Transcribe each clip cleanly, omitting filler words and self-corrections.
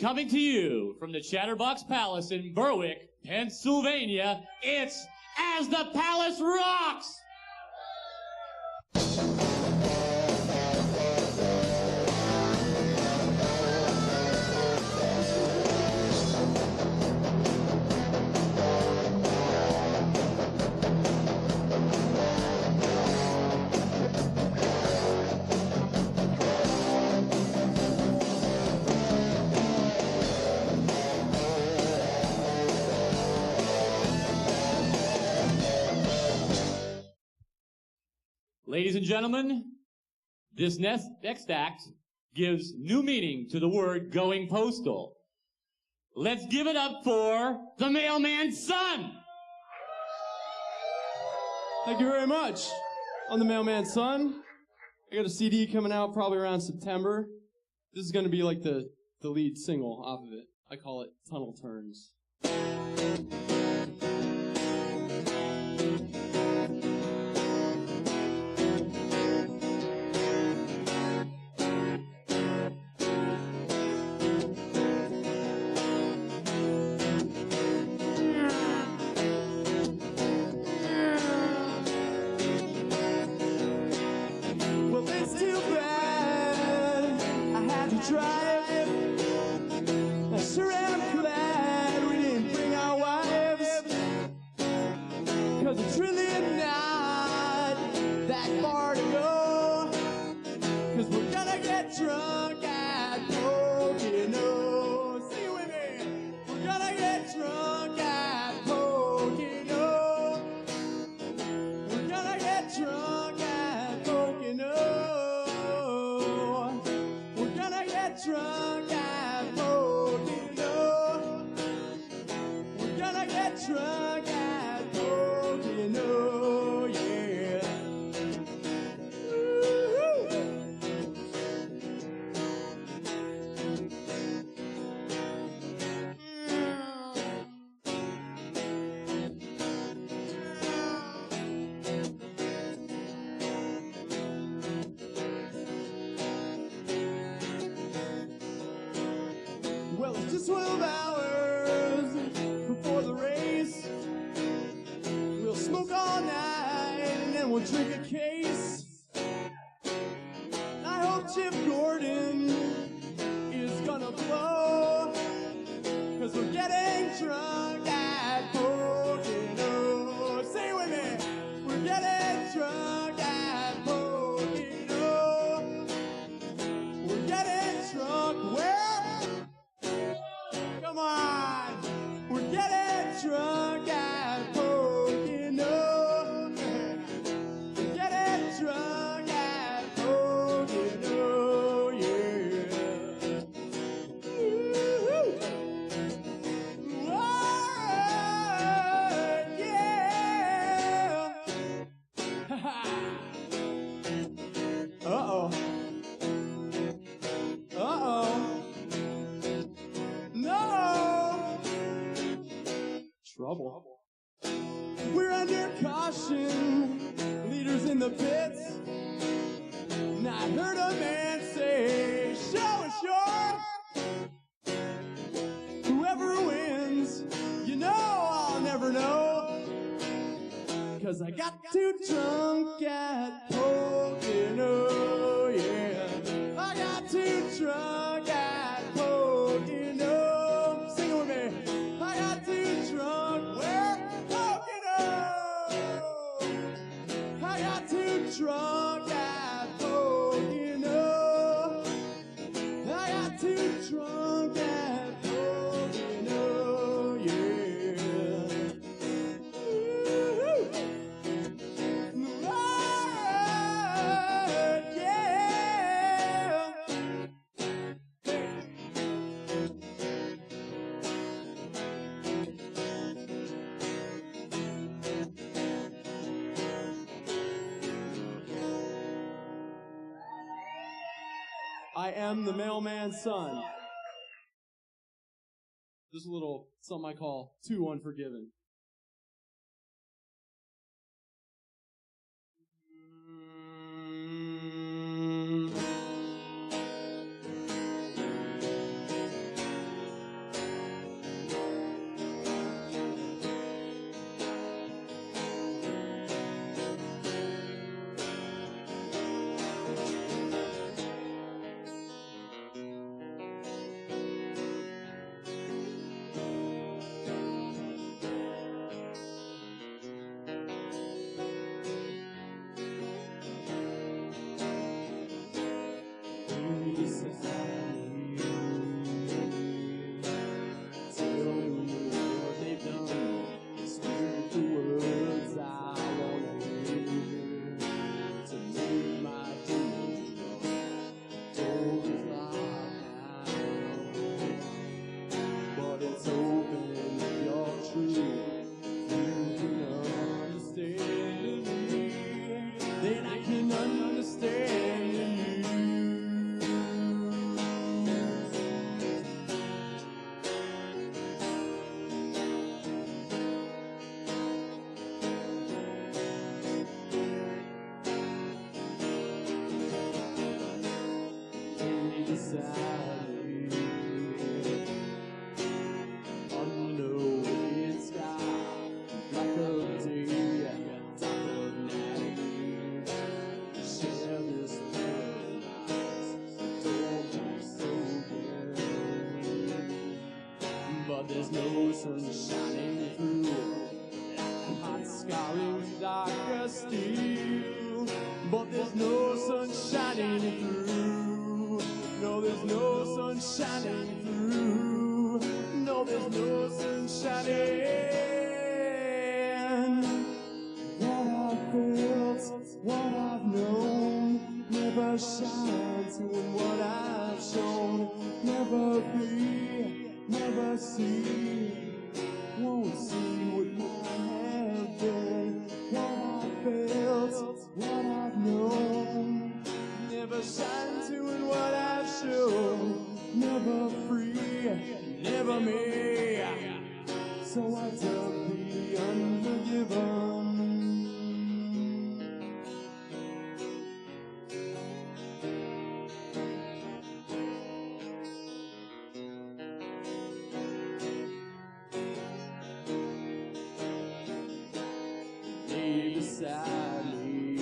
Coming to you from the Chatterbox Palace in Berwick, Pennsylvania, it's As the Palace Rocks! Ladies and gentlemen, this next act gives new meaning to the word going postal. Let's give it up for the Mailman's Son! Thank you very much. I'm the Mailman's Son. I got a CD coming out probably around September. This is going to be like the lead single off of it. I call it Tunnel Turns. Well, it's just 12 hours before the race. We'll smoke all night and then we'll drink a case. I hope Chip Gordon is gonna blow, 'cause we're getting drunk at Pocono. Say it with me. We're getting drunk at Pocono. We're getting drunk where? Come on, we're getting drunk at Pocono. We're getting drunk at Pocono, yeah. Woo-hoo. Whoa, yeah. Uh-oh. Uh-oh. No! Trouble. We're under caution, leaders in the pits. And I heard a man say, show is sure. Whoever wins, you know I'll never know. 'Cause I got too drunk at Pocono, yeah. I got too drunk at Pocono. Sing it with me. I got too drunk where? Pocono. I got too drunk at Pocono. I got too drunk at Pocono, yeah. Woo-hoo. Lord, yeah. I am the Mailman's Son. Just a little something I call Too Unforgiven. There's no sun shining through that hot, scarring, dark as steel. But there's no sun shining through. No, there's no sun shining through. No, there's no sun shining. What I've felt, what I've known, never shines in what I've shown. Never be. Never see, won't see what I have been, what I've felt, what I've known. Never shine to in what I've shown. Never free, never me. So I dub the unforgiven. Beside me,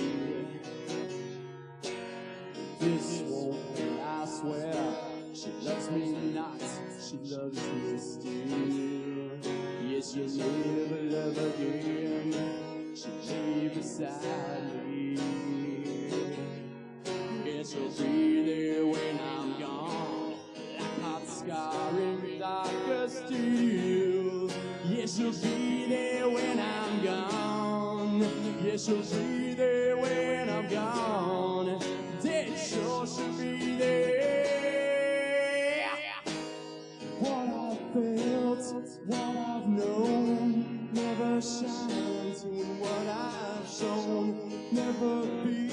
this woman, I swear, she loves me not, she loves me still. Yes, she'll never love again. She lay beside me. Yes, she'll be there when I'm gone, like hot scarring, dark as steel. Yes, she'll be there when I'm gone. Yes, she'll be there when I'm gone. Dead sure she'll be there. What I've felt, what I've known, never shines in what I've shown. Never be,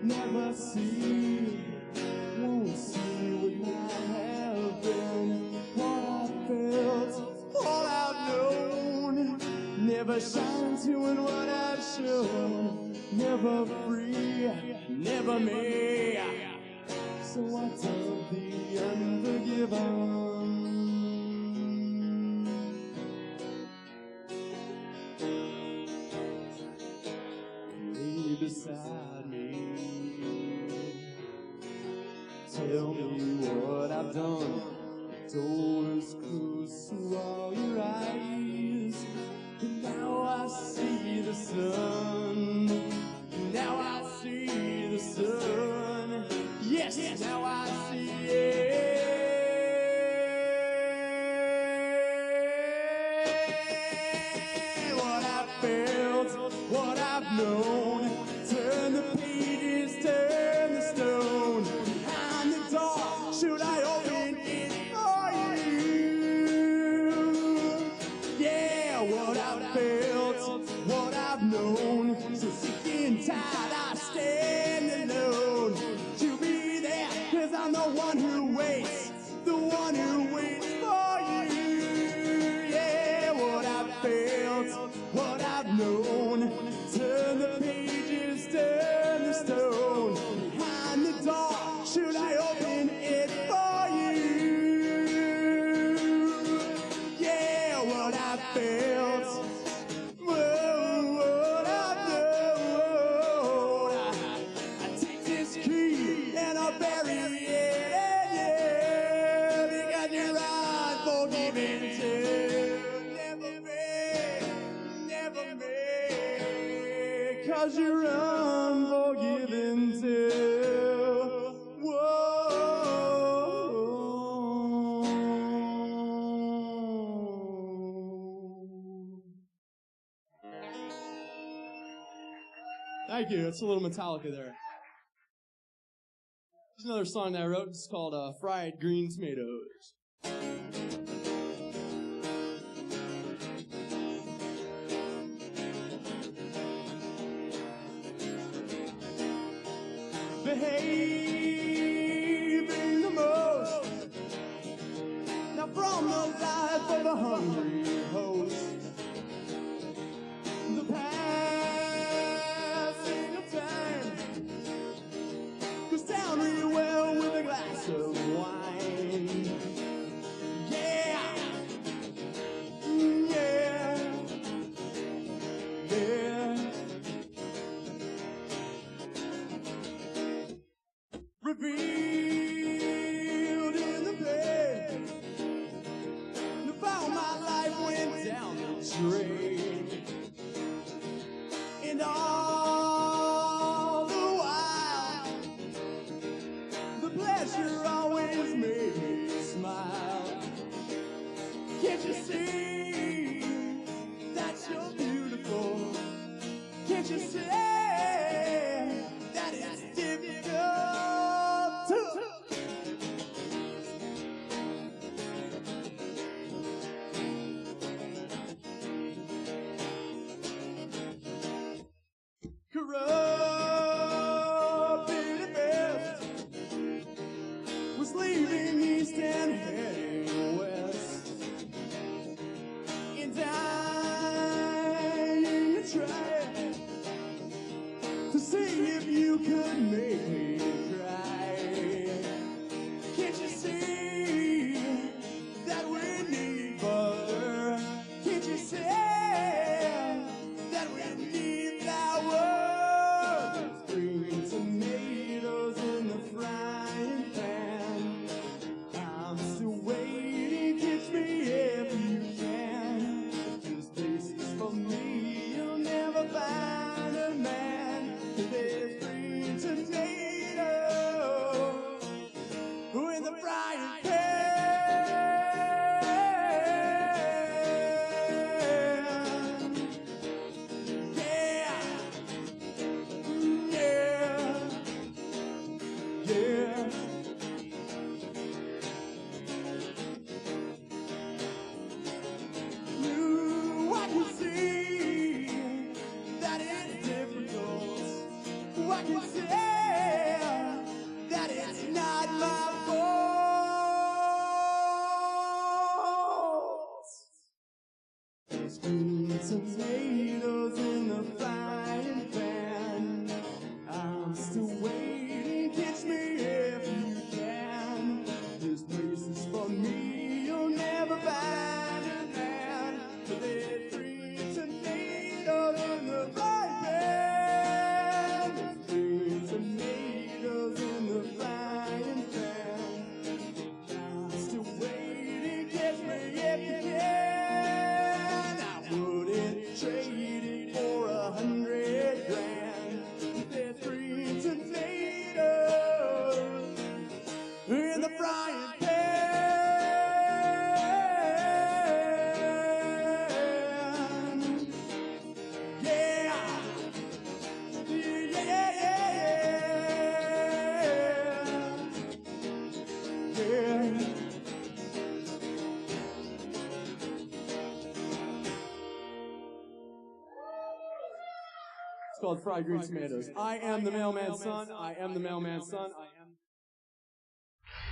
never see, won't see what I have been. What I've felt, what I've known, never shines in what I've shown. Never free, never me. So I tell the unforgiven. Lay beside me. Tell me what I've done. Doors close to all your eyes. And now I see the sun. Now I see the sun. Yes, now I see it. What I've felt, what I've known. Turn the pages, turn the stone. Behind the door, should I open it for you? Yeah, what I've felt, what I've known. So sick and tired, I stand alone. You be there, 'cause I'm the one who waits, the one who waits for you. Yeah, what I've felt, what I've known. Turn the pages, turn the stone. Behind the door, should I open it for you? Yeah, what I've felt. What I've known. I take this key and I bury it, yeah, because you're unforgiving too. Never me, never me, 'cause you're unforgiving too. Whoa. Thank you. It's a little Metallica there. There's another song that I wrote. It's called Fried Green Tomatoes. Behaving the most, now from the life of a hungry host, the passing of time goes down real well with a glass of wine. Yeah, yeah, yeah. Revealed in the bed, and found my life went down the drain, and all the while, the pleasure always made me smile. Can't you see that you're beautiful? Can't you see that it's difficult? Corrupted at best, was leaving east and heading west, and dying to try to see if you could make me cry. Can't you see that we need butter? Can't you see that we need flour? Green tomatoes in the frying pan. I'm still waiting, catch me if you can. This place is for me, you'll never find a man. There's green tomatoes in the frying pan. Yeah, yeah, yeah. Ooh, I can see that it's difficult. I can see that it's not my fault. There's green tomatoes in the frying pan. I'm still waiting, catch me if you can. This place is for me, you'll never find a man. There's green tomatoes in the frying pan. There's green tomatoes in the frying pan. I'm still waiting, catch me if you can. I wouldn't trade it for 100 grand. There's green tomatoes in the frying pan. Yeah, yeah, yeah, yeah, yeah. It's called Fried Green Tomatoes. I am the mailman's son. I am the mailman's son. I am.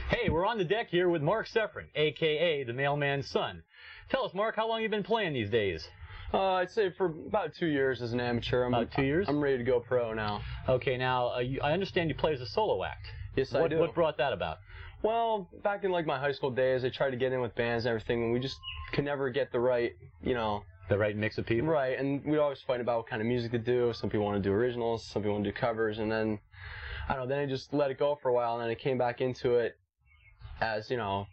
Hey, we're on the deck here with Mark Seffrin, a.k.a. the Mailman's Son. Tell us, Mark, how long you been playing these days? I'd say for about 2 years as an amateur. About 2 years? I'm ready to go pro now. Okay, now, I understand you play as a solo act. Yes, I do. What brought that about? Well, back in like my high school days, I tried to get in with bands and everything, and we just could never get the right, The right mix of people? Right, and we'd always fight about what kind of music to do. Some people want to do originals, some people want to do covers, and then, I don't know, then I just let it go for a while, and then I came back into it as, I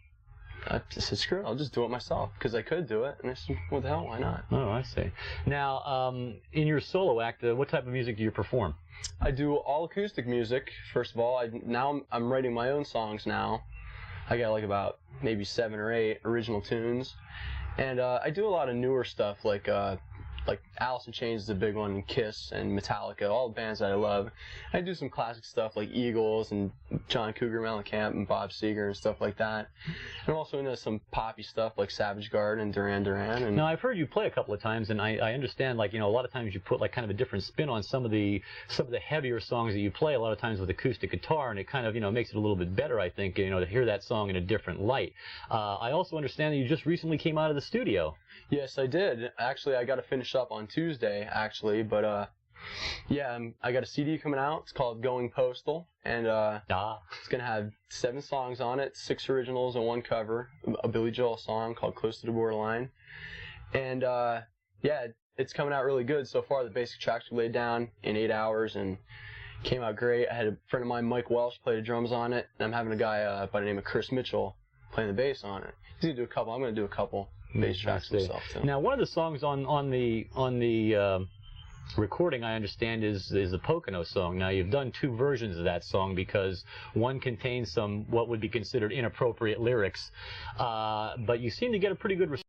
just said, screw it, I'll just do it myself, because I could do it, and I said, what the hell, why not? Oh, I see. Now, in your solo act, what type of music do you perform? I do all acoustic music, first of all. Now I'm writing my own songs now. I got like about maybe 7 or 8 original tunes. And I do a lot of newer stuff, like like Alice in Chains is a big one, and Kiss and Metallica, all the bands that I love. I do some classic stuff like Eagles and John Cougar Mellencamp and Bob Seger and stuff like that. And I'm also into some poppy stuff like Savage Garden and Duran Duran. And now I've heard you play a couple of times, and I understand, like, you know, a lot of times you put like kind of a different spin on some of the heavier songs that you play. A lot of times with acoustic guitar, and it kind of, you know, makes it a little bit better, I think, you know, to hear that song in a different light. I also understand that you just recently came out of the studio. Yes, I did. Actually, I got to finish up on Tuesday, actually, but yeah, I got a CD coming out. It's called Going Postal, and it's gonna have 7 songs on it, 6 originals and 1 cover, a Billy Joel song called Close to the Borderline, and yeah, it's coming out really good so far. The basic tracks were laid down in 8 hours and came out great. I had a friend of mine, Mike Welsh, play the drums on it, and I'm having a guy by the name of Chris Mitchell playing the bass on it. He's gonna do a couple. I'm gonna do a couple bass tracks myself too. Now, one of the songs on the recording, I understand, is the Pocono song. Now, you've done 2 versions of that song because one contains some what would be considered inappropriate lyrics, but you seem to get a pretty good response.